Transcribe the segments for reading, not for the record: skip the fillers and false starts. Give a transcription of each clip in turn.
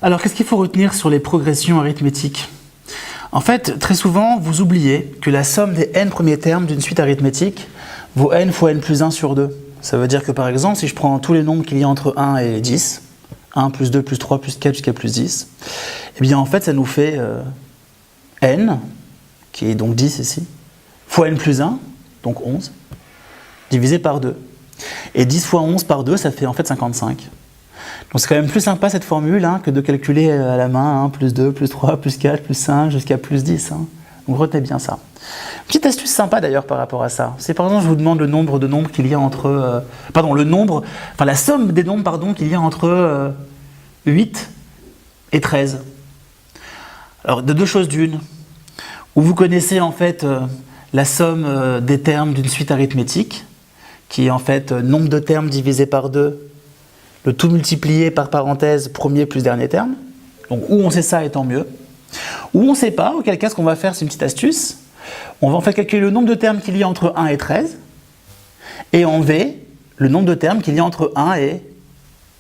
Alors, qu'est-ce qu'il faut retenir sur les progressions arithmétiques? En fait, très souvent, vous oubliez que la somme des n premiers termes d'une suite arithmétique vaut n fois n plus 1 sur 2. Ça veut dire que, par exemple, si je prends tous les nombres qu'il y a entre 1 et 10, 1 plus 2 plus 3 plus 4 jusqu'à plus 10, eh bien, en fait, ça nous fait n, qui est donc 10 ici, fois n plus 1, donc 11, divisé par 2. Et 10 fois 11 par 2, ça fait en fait 55. Donc c'est quand même plus sympa cette formule que de calculer à la main, plus 2, plus 3, plus 4, plus 5, jusqu'à plus 10. Donc retenez bien ça. Petite astuce sympa d'ailleurs par rapport à ça. C'est par exemple, je vous demande le nombre de nombres qu'il y a entre... la somme des nombres qu'il y a entre 8 et 13. Alors de deux choses d'une. Ou vous connaissez en fait la somme des termes d'une suite arithmétique, qui est en fait nombre de termes divisé par 2, le tout multiplié par parenthèse, premier plus dernier terme. Donc, où on sait ça, et tant mieux. Ou on ne sait pas, auquel cas, ce qu'on va faire, c'est une petite astuce. On va en fait calculer le nombre de termes qu'il y a entre 1 et 13, et en V, le nombre de termes qu'il y a entre 1 et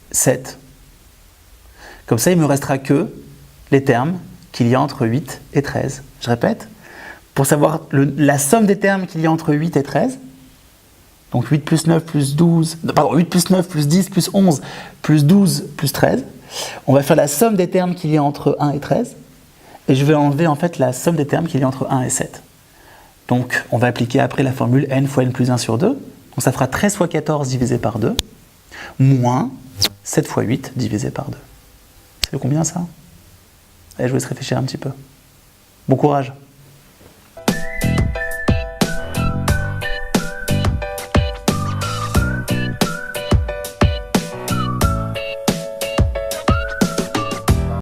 7. Comme ça, il ne me restera que les termes qu'il y a entre 8 et 13. Je répète, pour savoir la somme des termes qu'il y a entre 8 et 13, donc 8 plus 9 plus 12, pardon, 8 plus 9 plus 10 plus 11 plus 12 plus 13. On va faire la somme des termes qu'il y a entre 1 et 13. Et je vais enlever en fait la somme des termes qu'il y a entre 1 et 7. Donc on va appliquer après la formule n fois n plus 1 sur 2. Donc ça fera 13 fois 14 divisé par 2, moins 7 fois 8 divisé par 2. Ça fait combien ça? Allez, je vous laisse réfléchir un petit peu. Bon courage!